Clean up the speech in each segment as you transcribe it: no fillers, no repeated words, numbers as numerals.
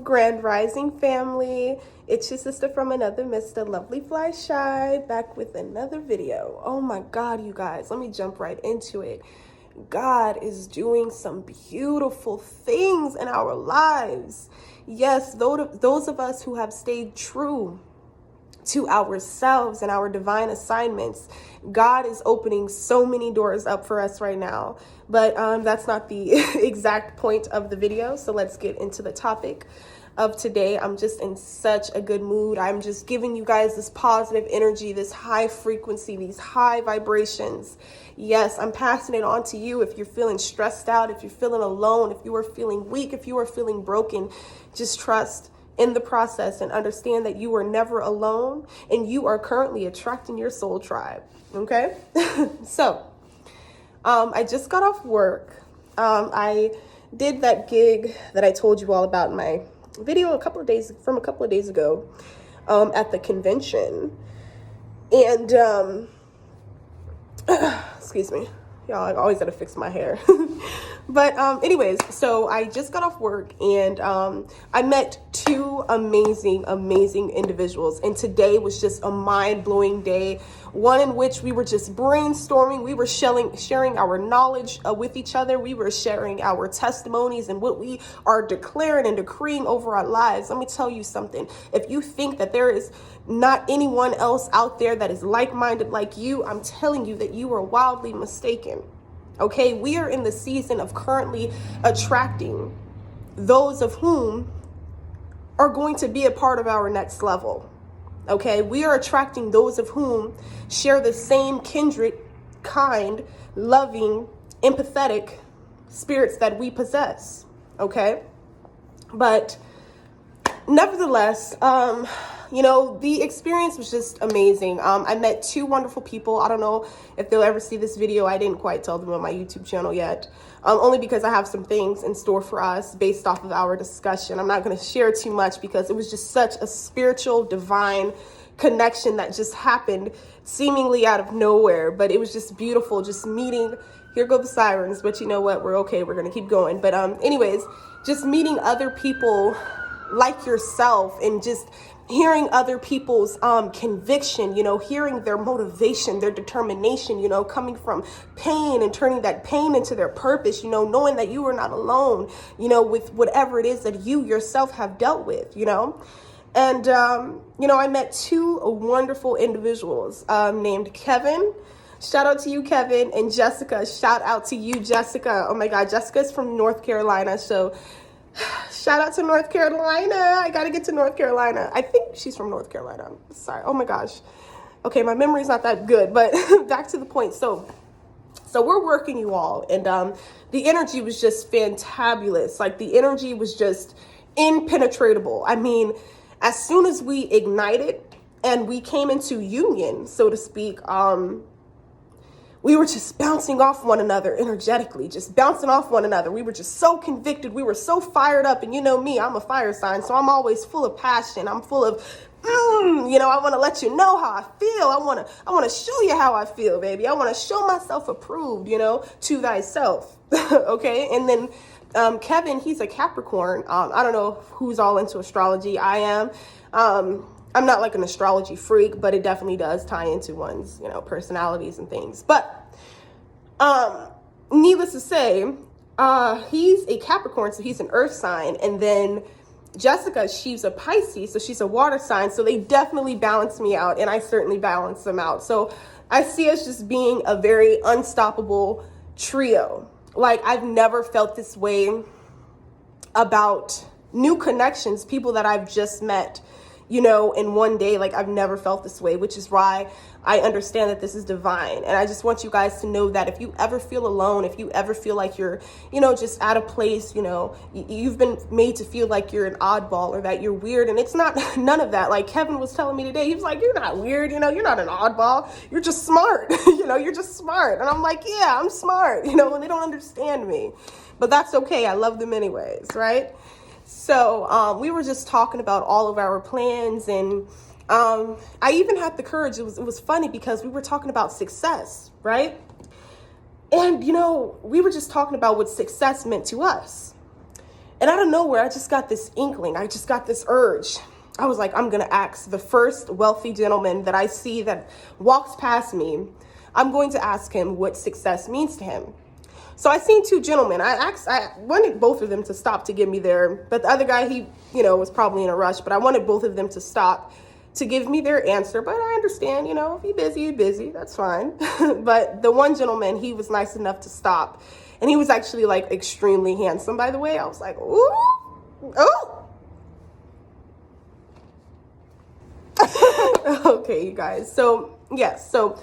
Grand Rising family. It's your sister from another Mr. Lovely Fly Shy, back with another video. Oh my God, you guys, let me jump right into it. God is doing some beautiful things in our lives. Yes, those of us who have stayed true to ourselves and our divine assignments, God is opening so many doors up for us right now. But that's not the exact point of the video. So let's get into the topic of today. I'm just in such a good mood. I'm just giving you guys this positive energy, this high frequency, these high vibrations. Yes, I'm passing it on to you. If you're feeling stressed out, if you're feeling alone, if you are feeling weak, if you are feeling broken, just trust in the process and understand that you are never alone and you are currently attracting your soul tribe. Okay. So I just got off work. I did that gig that I told you all about in my video a couple of days ago at the convention. And excuse me, y'all, I always gotta fix my hair. But anyways, so I just got off work and I met two amazing individuals. And today was just a mind-blowing day, one in which we were just brainstorming. We were sharing our knowledge with each other. We were sharing our testimonies and what we are declaring and decreeing over our lives. Let me tell you something. If you think that there is not anyone else out there that is like-minded like you, I'm telling you that you are wildly mistaken. Okay, we are in the season of currently attracting those of whom are going to be a part of our next level. Okay, we are attracting those of whom share the same kindred, kind, loving, empathetic spirits that we possess. Okay, but nevertheless, the experience was just amazing. I met two wonderful people. I don't know if they'll ever see this video. I didn't quite tell them on my YouTube channel yet, only because I have some things in store for us based off of our discussion. I'm not going to share too much because it was just such a spiritual, divine connection that just happened seemingly out of nowhere. But it was just beautiful, just meeting. Here go the sirens, but you know what? We're okay. We're going to keep going. But anyways, just meeting other people like yourself and just hearing other people's conviction, hearing their motivation, their determination, coming from pain and turning that pain into their purpose, knowing that you are not alone, with whatever it is that you yourself have dealt with, And, I met two wonderful individuals named Kevin. Shout out to you, Kevin, and Jessica. Shout out to you, Jessica. Oh my God, Jessica is from North Carolina. So shout out to North Carolina. I got to get to North Carolina. I think she's from North Carolina. Sorry. Oh my gosh. Okay. My memory's not that good, but back to the point. So we're working, you all. And the energy was just fantabulous. Like the energy was just impenetrable. I mean, as soon as we ignited and we came into union, so to speak, we were just bouncing off one another energetically, just bouncing off one another. We were just so convicted. We were so fired up. And you know me, I'm a fire sign, so I'm always full of passion. I'm full of, I want to let you know how I feel. I want to show you how I feel, baby. I want to show myself approved, to thyself. Okay. And then Kevin, he's a Capricorn. I don't know who's all into astrology. I am. I'm not like an astrology freak, but it definitely does tie into one's, personalities and things. But needless to say, he's a Capricorn, so he's an earth sign. And then Jessica, she's a Pisces, so she's a water sign. So they definitely balance me out, and I certainly balance them out. So I see us just being a very unstoppable trio. Like I've never felt this way about new connections, people that I've just met, in one day. Like I've never felt this way, which is why I understand that this is divine. And I just want you guys to know that if you ever feel alone, if you ever feel like you're, just out of place, you've been made to feel like you're an oddball or that you're weird. And it's not none of that. Like Kevin was telling me today, he was like, you're not weird. You're not an oddball. You're just smart. You're just smart. And I'm like, yeah, I'm smart, and they don't understand me, but that's okay. I love them anyways. Right. So we were just talking about all of our plans, and I even had the courage. It was funny because we were talking about success, right? And we were just talking about what success meant to us. And out of nowhere, I just got this inkling. I just got this urge. I was like, I'm going to ask the first wealthy gentleman that I see that walks past me. I'm going to ask him what success means to him. So I seen two gentlemen. I wanted both of them to stop to give me their, but the other guy, he, was probably in a rush, but I wanted both of them to stop to give me their answer. But I understand, if you're busy, that's fine. But the one gentleman, he was nice enough to stop. And he was actually like extremely handsome, by the way. I was like, ooh, oh. Okay, you guys. So, yes. So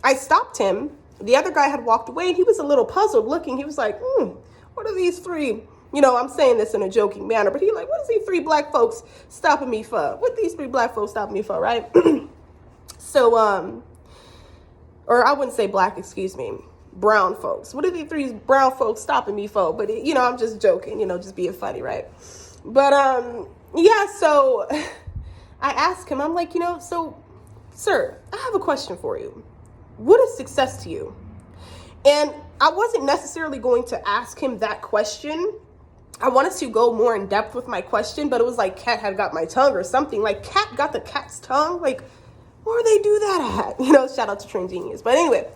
I stopped him. The other guy had walked away and he was a little puzzled looking. He was like, what are these three? I'm saying this in a joking manner, but he like, what is these three black folks stopping me for? What these three black folks stopping me for, right? So, or I wouldn't say black, excuse me, brown folks. What are these three brown folks stopping me for? But, I'm just joking, just being funny, right? But, yeah, so I asked him, I'm like, so, sir, I have a question for you. What is success to you? And I wasn't necessarily going to ask him that question. I wanted to go more in depth with my question, but it was like cat had got my tongue or something. Like cat got the cat's tongue. Like, where do they do that at? Shout out to Train Genius. But anyway,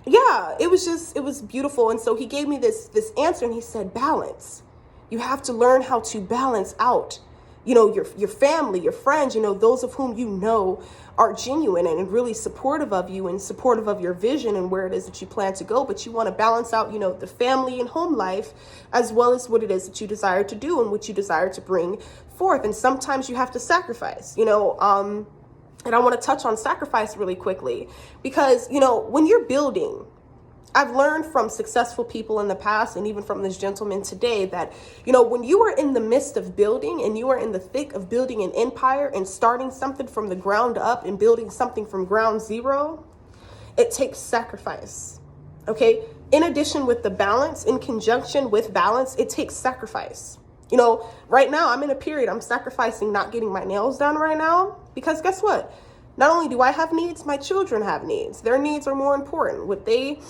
yeah, it was beautiful. And so he gave me this answer and he said, balance. You have to learn how to balance out, your family, your friends, those of whom are genuine and really supportive of you and supportive of your vision and where it is that you plan to go. But you want to balance out, the family and home life, as well as what it is that you desire to do and what you desire to bring forth. And sometimes you have to sacrifice, and I want to touch on sacrifice really quickly because, when you're building, I've learned from successful people in the past and even from this gentleman today that, when you are in the midst of building and you are in the thick of building an empire and starting something from the ground up and building something from ground zero, it takes sacrifice. Okay. In addition with the balance, in conjunction with balance, it takes sacrifice. Right now I'm in a period, I'm sacrificing not getting my nails done right now because guess what? Not only do I have needs, my children have needs. Their needs are more important. What they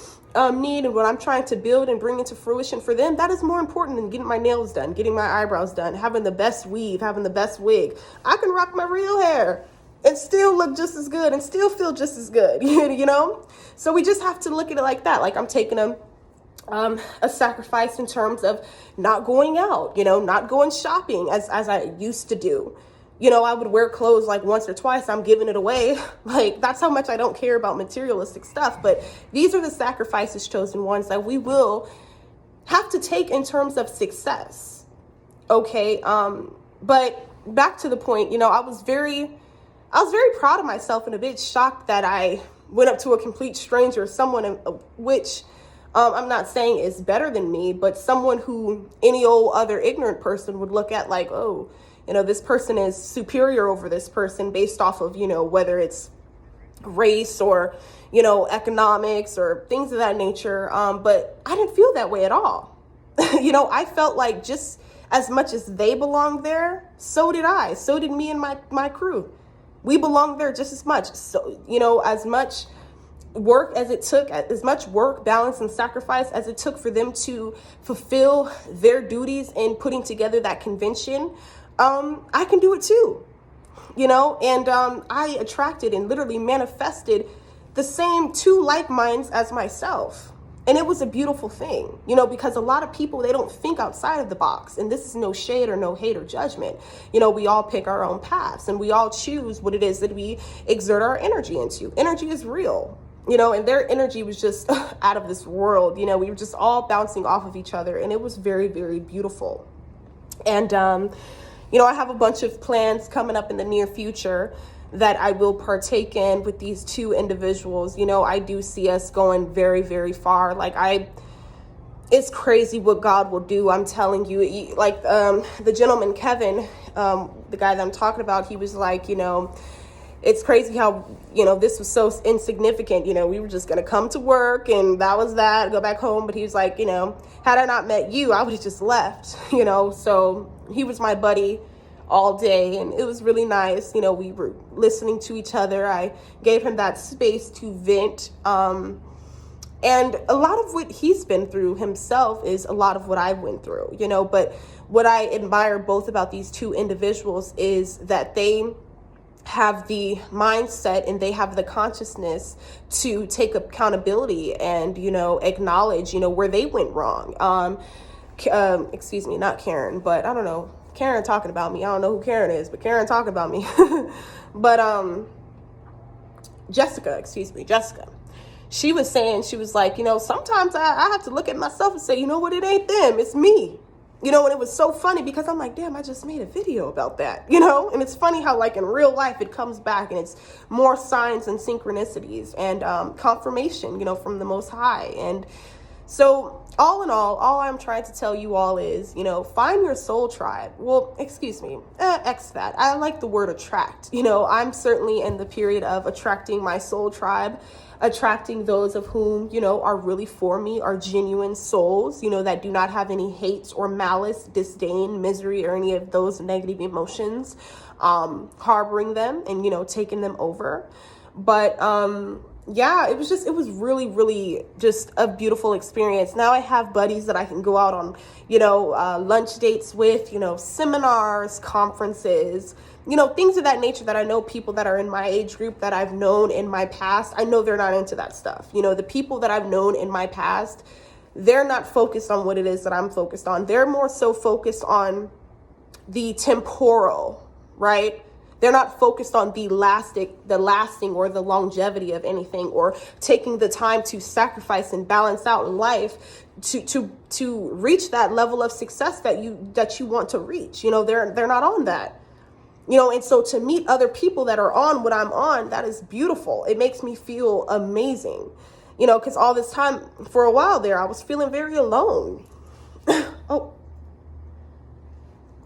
need and what I'm trying to build and bring into fruition for them, that is more important than getting my nails done, getting my eyebrows done, having the best weave, having the best wig. I can rock my real hair and still look just as good and still feel just as good, So we just have to look at it like that. Like I'm taking a sacrifice in terms of not going out, not going shopping as I used to do. I would wear clothes like once or twice. I'm giving it away. Like that's how much I don't care about materialistic stuff. But these are the sacrifices, chosen ones, that we will have to take in terms of success. Okay. But back to the point, I was very proud of myself and a bit shocked that I went up to a complete stranger, someone which I'm not saying is better than me, but someone who any old other ignorant person would look at like, oh, this person is superior over this person based off of, whether it's race or, economics or things of that nature. But I didn't feel that way at all. I felt like just as much as they belonged there, so did I. So did me and my crew. We belonged there just as much. So, as much work as it took, as much work, balance, and sacrifice as it took for them to fulfill their duties in putting together that convention, I can do it too, and I attracted and literally manifested the same two like minds as myself. And it was a beautiful thing, because a lot of people, they don't think outside of the box. And this is no shade or no hate or judgment. We all pick our own paths and we all choose what it is that we exert our energy into. Energy is real, and their energy was just out of this world. We were just all bouncing off of each other. And it was very, very beautiful. And, I have a bunch of plans coming up in the near future that I will partake in with these two individuals. I do see us going very, very far. It's crazy what God will do. I'm telling you, the gentleman, Kevin, the guy that I'm talking about, he was like, it's crazy how, this was so insignificant. We were just going to come to work and that was that, go back home. But he was like, had I not met you, I would have just left, so he was my buddy all day. And it was really nice. We were listening to each other. I gave him that space to vent. And a lot of what he's been through himself is a lot of what I went through, you know. But what I admire both about these two individuals is that they have the mindset and they have the consciousness to take accountability and, you know, acknowledge, you know, where they went wrong. Excuse me, not Karen, but I don't know, Karen talking about me. I don't know who Karen is, but Karen talking about me. But Jessica, she was saying, she was like, you know, sometimes I have to look at myself and say, you know what, it ain't them, it's me. You know, and it was so funny because I'm like, damn, I just made a video about that, you know? And it's funny how, like, in real life, it comes back and it's more signs and synchronicities and confirmation, you know, from the Most High. And so all in all I'm trying to tell you all is, you know, find your soul tribe. Well, excuse me, X that. I like the word attract. You know, I'm certainly in the period of attracting my soul tribe, attracting those of whom, you know, are really for me, are genuine souls, you know, that do not have any hate or malice, disdain, misery, or any of those negative emotions, harboring them and, you know, taking them over. But, yeah, it was really, really just a beautiful experience. Now I have buddies that I can go out on, you know, lunch dates with, you know, seminars, conferences, you know, things of that nature that I know people that are in my age group that I've known in my past. I know they're not into that stuff. You know, the people that I've known in my past, they're not focused on what it is that I'm focused on. They're more so focused on the temporal, right? They're not focused on the lasting or the longevity of anything, or taking the time to sacrifice and balance out in life to reach that level of success that you want to reach. You know, they're not on that. You know, and so to meet other people that are on what I'm on, that is beautiful. It makes me feel amazing. You know, because all this time, for a while there, I was feeling very alone. Oh.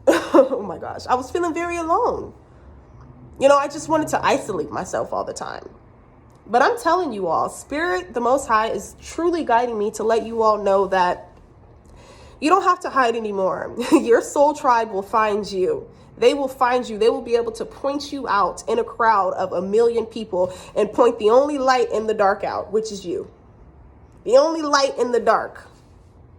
Oh my gosh. I was feeling very alone. You know, I just wanted to isolate myself all the time. But I'm telling you all, Spirit, the Most High, is truly guiding me to let you all know that you don't have to hide anymore. Your soul tribe will find you. They will find you. They will be able to point you out in a crowd of 1 million people and point the only light in the dark out, which is you. The only light in the dark.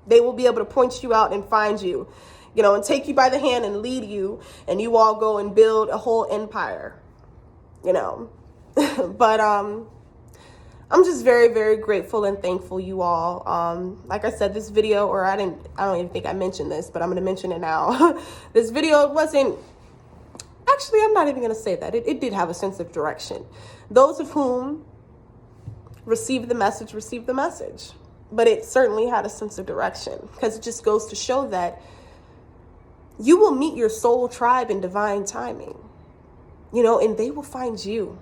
They will be able to point you out and find you, you know, and take you by the hand and lead you, and you all go and build a whole empire, you know. But I'm just very, very grateful and thankful, you all. Like I said, this video, or I don't even think I mentioned this, but I'm going to mention it now. This video wasn't, actually, I'm not even going to say that. It did have a sense of direction. Those of whom received the message, but it certainly had a sense of direction, because it just goes to show that you will meet your soul tribe in divine timing, you know, and they will find you,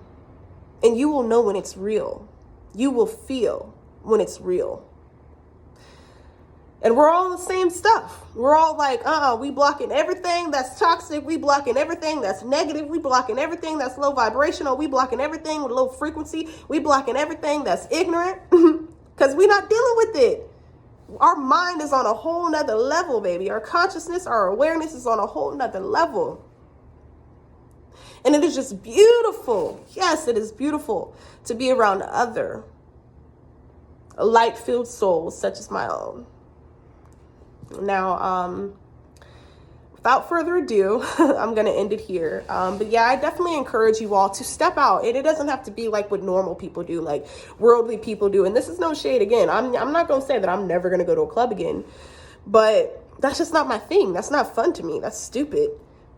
and you will know when it's real. You will feel when it's real. And we're all the same stuff. We're all like, we blocking everything that's toxic. We blocking everything that's negative. We blocking everything that's low vibrational. We blocking everything with low frequency. We blocking everything that's ignorant, because we're not dealing with it. Our mind is on a whole nother level, baby. Our consciousness, our awareness is on a whole nother level. And it is just beautiful. Yes, it is beautiful to be around other light-filled souls such as my own. Now, without further ado, I'm going to end it here. But yeah, I definitely encourage you all to step out. And it doesn't have to be like what normal people do, like worldly people do. And this is no shade again. I'm not going to say that I'm never going to go to a club again. But that's just not my thing. That's not fun to me. That's stupid.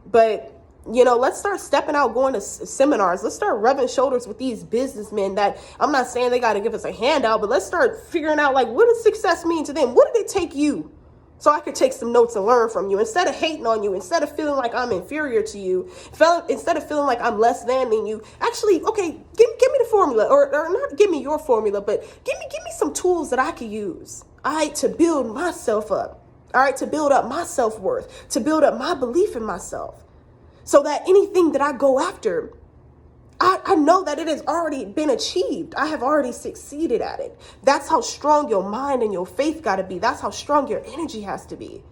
But you know, let's start stepping out, going to seminars. Let's start rubbing shoulders with these businessmen that, I'm not saying they got to give us a handout, but let's start figuring out, like, what does success mean to them? What did it take you? So I could take some notes and learn from you, instead of hating on you, instead of feeling like I'm inferior to you, instead of feeling like I'm less than you. Actually, okay, give me the formula, or not give me your formula, but give me some tools that I could use, all right, to build myself up, all right, to build up my self-worth, to build up my belief in myself. So that anything that I go after, I know that it has already been achieved. I have already succeeded at it. That's how strong your mind and your faith got to be. That's how strong your energy has to be.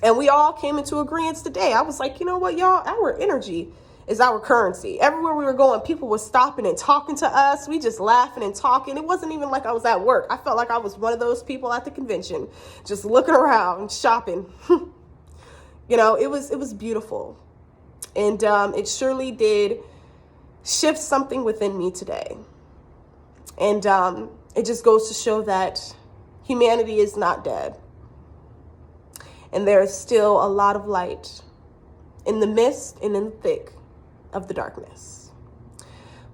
And we all came into agreement today. I was like, you know what, y'all, our energy is our currency. Everywhere we were going, people were stopping and talking to us. We just laughing and talking. It wasn't even like I was at work. I felt like I was one of those people at the convention, just looking around, shopping. You know, it was beautiful. And it surely did shift something within me today. And it just goes to show that humanity is not dead. And there is still a lot of light in the mist and in the thick of the darkness.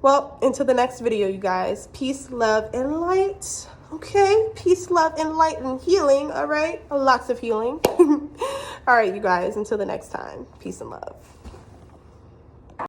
Well, until the next video, you guys. Peace, love, and light. Okay? Peace, love, and light, and healing. All right? Lots of healing. All right, you guys. Until the next time. Peace and love.